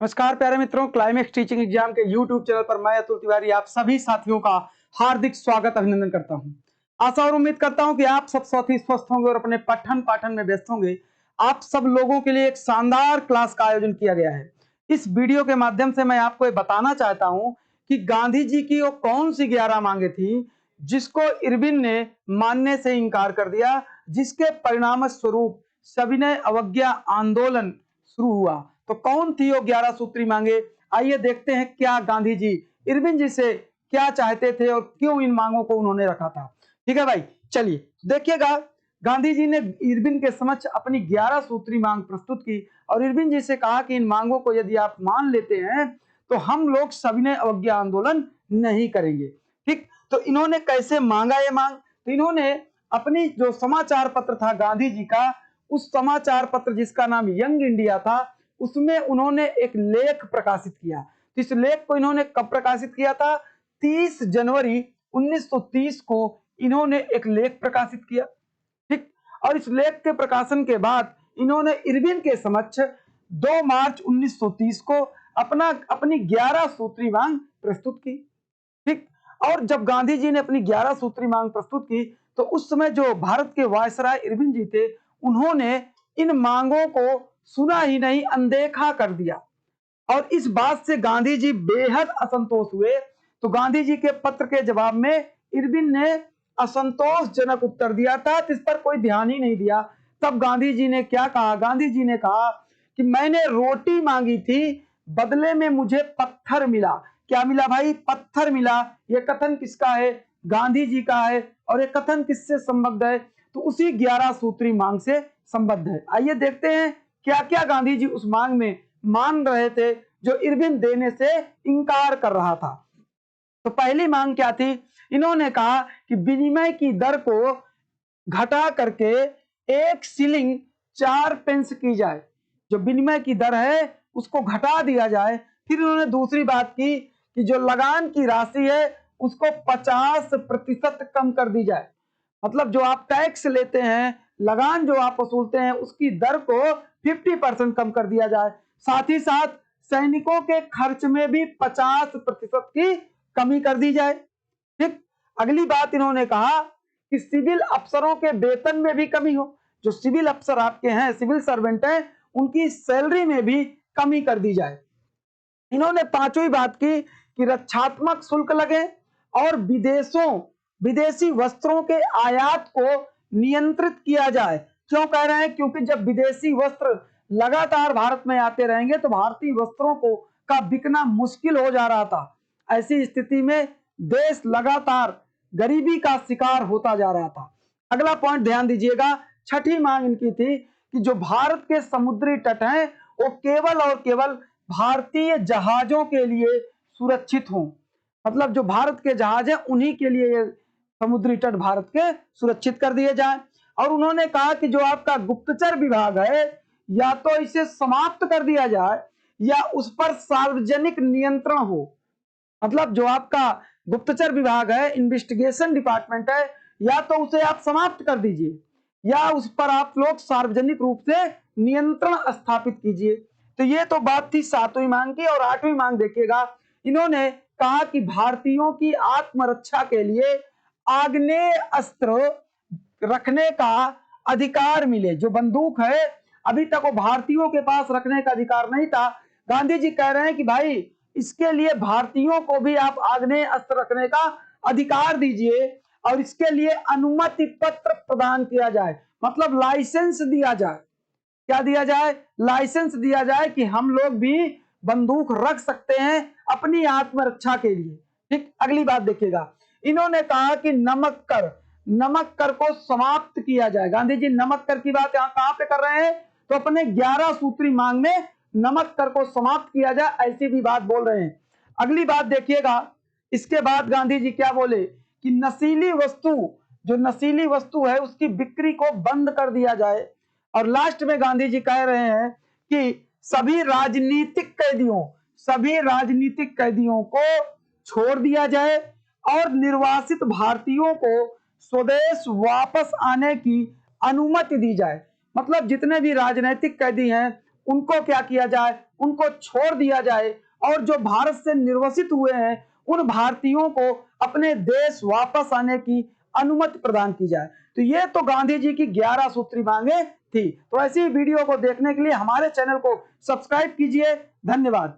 नमस्कार प्यारे मित्रों, क्लाइमेक्स टीचिंग एग्जाम के यूट्यूब चैनल पर मैं अतुल तिवारी आप सभी साथियों का हार्दिक स्वागत अभिनंदन करता हूं। आशा और उम्मीद करता हूं कि आप सब साथी स्वस्थ होंगे और अपने पठन पाठन में व्यस्त होंगे। आप सब लोगों के लिए एक शानदार क्लास का आयोजन किया गया है। इस वीडियो के माध्यम से मैं आपको ये बताना चाहता हूं कि गांधी जी की वो कौन सी 11 मांगे थी जिसको इरविन ने मानने से इंकार कर दिया, जिसके परिणाम स्वरूप सविनय अवज्ञा आंदोलन शुरू हुआ। तो कौन थी वो 11 सूत्री मांगे? आइए देखते हैं क्या गांधी जी इरविन जी से क्या चाहते थे और क्यों इन मांगों को उन्होंने रखा था। ठीक है भाई, चलिए देखिएगा। गांधी जी ने इरविन के समक्ष अपनी 11 सूत्री मांग प्रस्तुत की और इरविन जी से कहा कि इन मांगों को यदि आप मान लेते हैं तो हम लोग सविनय अवज्ञा आंदोलन नहीं करेंगे। ठीक, तो इन्होंने कैसे मांगा ये मांग? तो इन्होंने अपनी जो समाचार पत्र था गांधी जी का, उस समाचार पत्र जिसका नाम यंग इंडिया था, उसमें उन्होंने एक लेख प्रकाशित किया। तो इस लेख को इन्होंने कब प्रकाशित किया था? 30 जनवरी 1930 को इन्होंने एक लेख प्रकाशित किया। ठीक, और इस लेख के प्रकाशन के बाद इन्होंने इरविन के समक्ष 2 मार्च 1930 को अपनी 11 सूत्री मांग प्रस्तुत की। ठीक, और जब गांधी जी ने अपनी 11 सूत्री मांग प्रस्तुत की तो उस समय जो भारत के वायसराय इरविन जी थे, उन्होंने इन मांगों को सुना ही नहीं, अनदेखा कर दिया और इस बात से गांधी जी बेहद असंतोष हुए। तो गांधी जी के पत्र के जवाब में इरविन ने असंतोषजनक उत्तर दिया था, इस पर कोई ध्यान ही नहीं दिया। तब गांधी जी ने क्या कहा? गांधी जी ने कहा कि मैंने रोटी मांगी थी, बदले में मुझे पत्थर मिला। क्या मिला भाई? पत्थर मिला। यह कथन किसका है? गांधी जी का है। और यह कथन किससे संबद्ध है? तो उसी 11 सूत्री मांग से संबद्ध है। आइए देखते हैं क्या क्या गांधी जी उस मांग में मान रहे थे जो इरविन देने से इंकार कर रहा था। तो पहली मांग क्या थी? इन्होंने कहा कि विनिमय की दर को घटा करके 1 शिलिंग 4 पेंस की जाए। जो विनिमय की दर है उसको घटा दिया जाए। फिर इन्होंने दूसरी बात की कि जो लगान की राशि है उसको 50% कम कर दी जाए। मतलब जो आप टैक्स लेते हैं, लगान जो आप वसूलते हैं, उसकी दर को 50% कम कर दिया जाए। साथ ही साथ सैनिकों के खर्च में भी 50% की कमी कर दी जाए। ठीक, अगली बात इन्होंने कहा कि सिविल अफसरों के वेतन में भी कमी हो। जो सिविल अफसर आपके हैं, सिविल सर्वेंट हैं, उनकी सैलरी में भी कमी कर दी जाए। इन्होंने पांचवी बात की कि रक्षात्मक शुल्क लगे और विदेशी वस्त्रों के आयात को नियंत्रित किया जाए। क्यों कह रहे हैं? क्योंकि जब विदेशी वस्त्र लगातार भारत में आते रहेंगे तो भारतीय वस्त्रों को का बिकना मुश्किल हो जा रहा था। ऐसी स्थिति में देश लगातार गरीबी का शिकार होता जा रहा था। अगला पॉइंट ध्यान दीजिएगा। छठी मांग इनकी थी कि जो भारत के समुद्री तट हैं वो केवल और केवल भारतीय जहाजों के लिए सुरक्षित हों। मतलब जो भारत के जहाज हैं उन्हीं के लिए ये समुद्री तट भारत के सुरक्षित कर दिए जाएं। और उन्होंने कहा कि जो आपका गुप्तचर विभाग है, या तो इसे समाप्त कर दिया जाए या उस पर सार्वजनिक नियंत्रण हो। मतलब जो आपका गुप्तचर विभाग है, इन्वेस्टिगेशन डिपार्टमेंट है, या तो उसे आप समाप्त कर दीजिए या उस पर आप लोग सार्वजनिक रूप से नियंत्रण स्थापित कीजिए। तो ये तो बात थी 7वीं मांग की। और 8वीं मांग देखिएगा। इन्होंने कहा कि भारतीयों की आत्मरक्षा के लिए आग्नेय अस्त्र रखने का अधिकार मिले। जो बंदूक है अभी तक वो भारतीयों के पास रखने का अधिकार नहीं था। गांधी जी कह रहे हैं कि भाई इसके लिए भारतीयों को भी आप आग्नेय अस्त्र रखने का अधिकार दीजिए और इसके लिए अनुमति पत्र प्रदान किया जाए। मतलब लाइसेंस दिया जाए। क्या दिया जाए? लाइसेंस दिया जाए कि हम लोग भी बंदूक रख सकते हैं अपनी आत्मरक्षा के लिए। ठीक, अगली बात देखिएगा। इन्होंने कहा कि नमक कर को समाप्त किया जाए। गांधी जी नमक कर की बात यहां कहां पे कर रहे हैं? तो अपने 11 सूत्री मांग में नमक कर को समाप्त किया जाए, ऐसी भी बात बोल रहे हैं। अगली बात देखिएगा। इसके बाद गांधी जी क्या बोले कि जो नशीली वस्तु है उसकी बिक्री को बंद कर दिया जाए। और लास्ट में गांधी जी कह रहे हैं कि सभी राजनीतिक कैदियों को छोड़ दिया जाए और निर्वासित भारतीयों को स्वदेश वापस आने की अनुमति दी जाए। मतलब जितने भी राजनीतिक कैदी हैं उनको क्या किया जाए, उनको छोड़ दिया जाए और जो भारत से निर्वासित हुए हैं उन भारतीयों को अपने देश वापस आने की अनुमति प्रदान की जाए। तो ये तो गांधी जी की 11 सूत्री मांगे थी। तो ऐसी वीडियो को देखने के लिए हमारे चैनल को सब्सक्राइब कीजिए। धन्यवाद।